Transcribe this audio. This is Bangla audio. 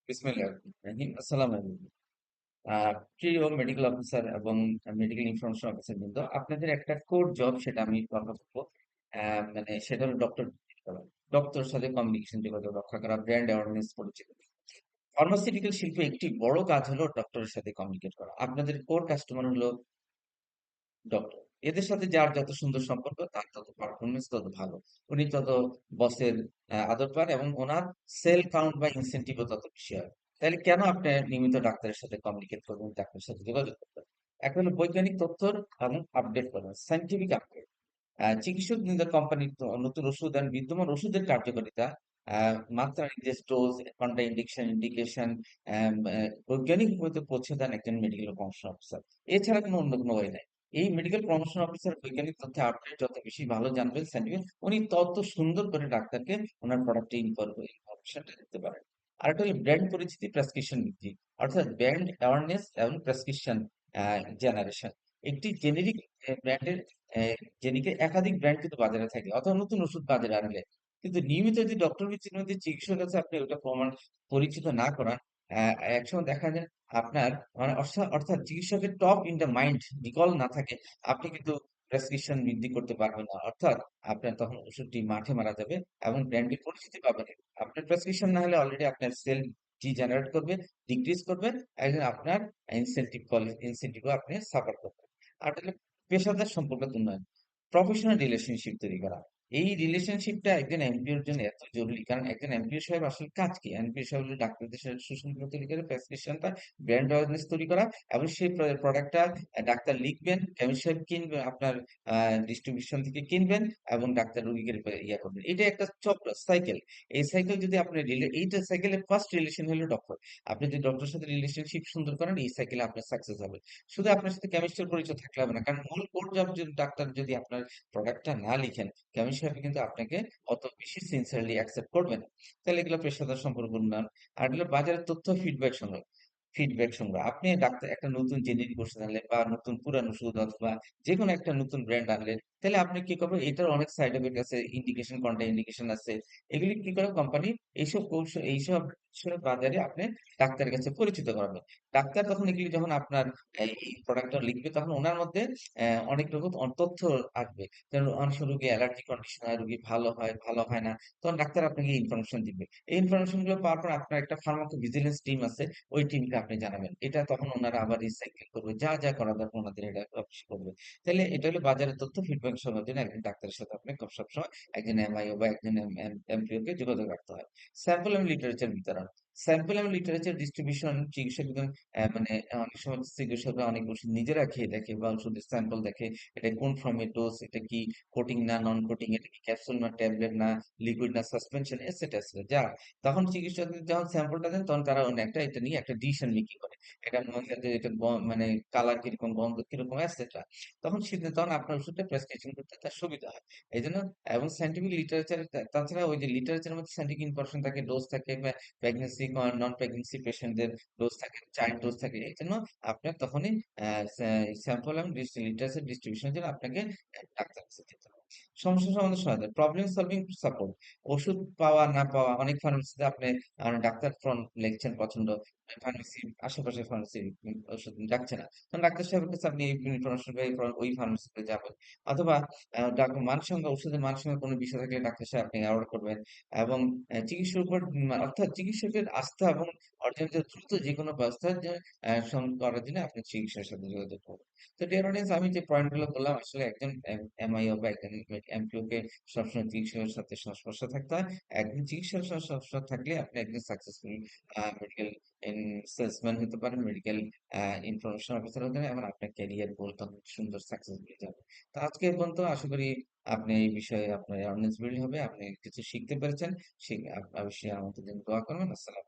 বিসমিল্লাহির রহমানির রহিম। আসসালামু আলাইকুম। প্রিয় মেডিকেল অফিসার এবং মেডিকেল ইনফরমেশন অফিসার বৃন্দ, আপনাদের একটা কোর জব সেটা আমি কথা বলবো। সেটা হলো ডক্টর করা। ডক্টরের সাথে কমিউনিকেশন যোগাযোগ রক্ষা করা, ব্র্যান্ড অ্যাওয়ারনেস পরিচিত। ফার্মাসিউটিক্যাল শিল্পে একটি বড় কাজ হলো ডক্টরের সাথে কমিউনিকেট করা। আপনাদের কোর কাস্টমার হলো ডক্টর। এদের সাথে যার যত সুন্দর সম্পর্ক তার তত পারফরমেন্স তত ভালো। উনি তত বসের আদর পান এবং ওনার সেল কাউন্ট বা ইনসেনটিভও তত বেশি হয়। তাহলে কেন আপনি নিয়মিত ডাক্তারের সাথে কমিউনিকেট করবেন, ডাক্তারের সাথে যোগাযোগ করবেন? এখন হলো বৈজ্ঞানিক তথ্য এবং আপডেট করবেন, সায়েন্টিফিক আপডেট। চিকিৎসক নিন্দা কোম্পানির নতুন ওষুধ এবং বিদ্যমান ওষুধের কার্যকারিতা, মাত্রা নির্দেশ, ডোজ, কন্ট্রা ইন্ডিকেশন ইন্ডিকেশন বৈজ্ঞানিক উপরে পৌঁছে দেন একজন মেডিকেল প্রমোশন অফিসার। এছাড়া কোনো অন্য কোনো ওয়ে নাই। এই মেডিকেল প্রমোশন অফিসার বৈজ্ঞানিক তথ্যে আপডেট যত বেশি ভালো জানবেন সায়েন্টিফিক, উনি তত সুন্দর করে ডাক্তারকে ওনার প্রোডাক্টে ইনফরমেশনটা দিতে পারেন। আরেকটা হলো ব্র্যান্ড পরিচিতি, প্রেসক্রিপশন বৃদ্ধি, অর্থাৎ ব্র্যান্ড অ্যাওয়ারনেস এবং প্রেসক্রিপশন জেনারেশন। একটি জেনেরিক ব্র্যান্ডের যেদিকে একাধিক ব্র্যান্ড কিন্তু বাজারে থাকে অথবা নতুন ওষুধ বাজারে আনলে, কিন্তু নিয়মিত যদি ডক্টর মধ্যে চিকিৎসকের কাছে আপনি ওটা প্রমাণ পরিচিত না করান, একসময় দেখা যায় আপনার মানে অর্থাৎ চিকিৎসকের top in the mind recall না থাকে, আপনি কিন্তু প্রেসক্রিপশন বৃদ্ধি করতে পারবেন না। অর্থাৎ আপনার তখন ওষুধটি মাঠে মারা যাবে এবং ব্র্যান্ডের পরিচিতি পাবেন না। আপনার প্রেসক্রিপশন না হলে অলরেডি আপনার সেল জেনারেট করবে, ডিক্রিজ করবে, একজন আপনার ইনসেন্টিভও আপনি সাফার করবেন। আর হলো পেশাদার সম্পর্কের উন্নয়ন, প্রফেশনাল রিলেশনশিপ তৈরি করা। এই রিলেশনশিপটা একজন এমপিওর জন্য এত জরুরি, কারণ একজন এমপিও সাহেব আসলে কাজ কি? এমপিও সাহেব হলো ডাক্তারদের সাথে সুসম্পর্ক তৈরি করে, প্রেসক্রিপশনটা ব্র্যান্ড অ্যাওয়ারনেস তৈরি করা, এবং সেই প্রোডাক্টটা ডাক্তার লিখবেন, কেমিস্ট সাহেব কিনবেন, আপনার ডিস্ট্রিবিউশন থেকে কিনবেন এবং ডাক্তার রোগীকে ইয়া করবেন। এটা একটা চক্র, সাইকেল। এই সাইকেল যদি আপনি এইটা সাইকেলের ফার্স্ট রিলেশন হলো ডক্টর। আপনি যদি ডক্টরের সাথে রিলেশনশিপ সুন্দর করেন, এই সাইকেলে আপনার সাকসেস হবে। শুধু আপনার সাথে কেমিস্টের পরিচয় থাকলে হবে না, কারণ মূল কোর জব যদি ডাক্তার যদি আপনার প্রোডাক্টটা না লিখেন, কেমিস্ট সাহেব কিন্তু আপনাকে অত বেশি সিনসিয়ারলি অ্যাকসেপ্ট করবে না। তাহলে এগুলো পেশাদার সম্পর্ক উন্নয়ন। আর এগুলো বাজারের তথ্য, ফিডব্যাক সংগ্রহ। আপনি ডাক্তার একটা নতুন জেনেরিক ওষুধ আনলেন বা নতুন পুরান ওষুধ অথবা যেকোনো একটা নতুন ব্র্যান্ড আনলেন, তাহলে আপনি কি করবেন? এটার অনেক সাইড এফেক্ট আছে, ইন্ডিকেশন, কন্ট্রা ইন্ডিকেশন আছে। এগুলি কি করে কোম্পানি এইসব কৌশল, এইসব বিষয় বাজারে আপনি ডাক্তারের কাছে পরিচিত করাবেন। ডাক্তার তখন এগুলি যখন আপনার এই প্রোডাক্টটা লিখবে, তখন ওনার মধ্যে অনেক রকম তথ্য আসবে। যেমন অনেক সময় রোগী অ্যালার্জি কন্ডিশন হয়, রোগী ভালো হয়, ভালো হয় না, তখন ডাক্তার আপনাকে ইনফরমেশন দিবে। এই ইনফরমেশন গুলো পাওয়ার পর আপনার একটা ফার্মাকো ভিজিলেন্স টিম আছে, ওই টিমকে আপনি জানাবেন। এটা তখন ওনারা আবার রিসাইকেল করবে, যা যা করা দরকার ওনাদের এটা অফিস করবে। তাহলে এটা হলো বাজারের তথ্য। ফিডব্যাক সবার জন্য একজন ডাক্তারের সাথে আপনি খুব সবসময় একজন এমআইও বা একজন এমপিও কে যোগাযোগ রাখতে হয়। স্যাম্পল এবং লিটারেচার বিতরণ, স্যাম্পল এবং লিটারেচার ডিস্ট্রিবিউশন। চিকিৎসক অনেক সময় চিকিৎসকরা অনেক ওষুধ নিজেরা খেয়ে দেখে বা ওষুধের স্যাম্পল দেখে, এটা কোন ফর্মের ডোজ, এটা কি কোটিং না নন কোটিং, এটা কি ক্যাপসুল না ট্যাবলেট না লিকুইড না সাসপেনশন, এটসেট্রা এটসেট্রা। যা তখন চিকিৎসক যখন স্যাম্পলটা দেন, তখন তারা একটা এটা নিয়ে একটা ডিসিশন মেকিং করে। এটা মনে যে এটা কালার কিরকম, গন্ধ কিরকম, এটসেট্রা। তখন আপনার ওষুধটা প্রেসক্রিপশন করতে তার সুবিধা হয়। এই জন্য, এবং সাইন্টিফিক লিটারেচার, তাছাড়া ওই যে লিটারেচারের মধ্যে সাইন্টিফিক ইনফরমেশন থাকে, ডোজ থাকে, প্রেগনেন্সি নন প্রেগনেন্সি পেশেন্টদের ডোজ থাকে, চাইল্ড ডোজ থাকে। এই জন্য আপনার তখনই স্যাম্পল এবং লিটারেচার ডিস্ট্রিবিউশনের জন্য আপনাকে ডাক্তার কাছে যেতে হবে। সমস্যা সমাধান সহায়তা, প্রবলেম সলভিং সাপোর্ট। ওষুধ পাওয়া না পাওয়া, অনেক ফার্মেসিতে আপনি ডাক্তার ফ্রন্ট লিখছেন পছন্দ, ফার্মেসি আশেপাশে ফার্মেসি ওষুধ ডাকছে না, তখন ডাক্তার সাহেবের কাছে আপনি এই ইনফরমেশন পেয়ে ওই ফার্মেসিতে যাবেন। অথবা মানসঙ্গ ওষুধের মানসঙ্গে কোনো বিষয় থাকলে ডাক্তার সাহেব আপনি অর্ডার করবেন। এবং চিকিৎসার উপর অর্থাৎ চিকিৎসকের আস্থা এবং অর্জনের দ্রুত যে কোনো ব্যবস্থা করার জন্য আপনি চিকিৎসার সাথে যোগাযোগ করবেন। তো ডিয়ার অডিয়েন্স, আমি যে পয়েন্ট গুলো বললাম, আসলে একজন এমআইও বা একজন এমপিও কে সবসময় চিকিৎসকের সাথে সংস্পর্শে থাকতে হয়। একজন চিকিৎসকের সাথে সংস্পর্শে থাকলে আপনি একজন সাকসেসফুল মেডিকেল সেলসম্যান হতে পারেন, মেডিকেল ইনফরমেশন অফিসার হতে পারেন, এবং আপনার ক্যারিয়ার গোল তখন সুন্দর সাকসেস হয়ে যাবে। তো আজকে এই পর্যন্ত। আশা করি আপনি এই বিষয়ে আপনার অনেস বিল্ড হবে, আপনি কিছু শিখতে পেরেছেন। অবশ্যই আমাদের জন্য দোয়া করবেন। আসসালাম।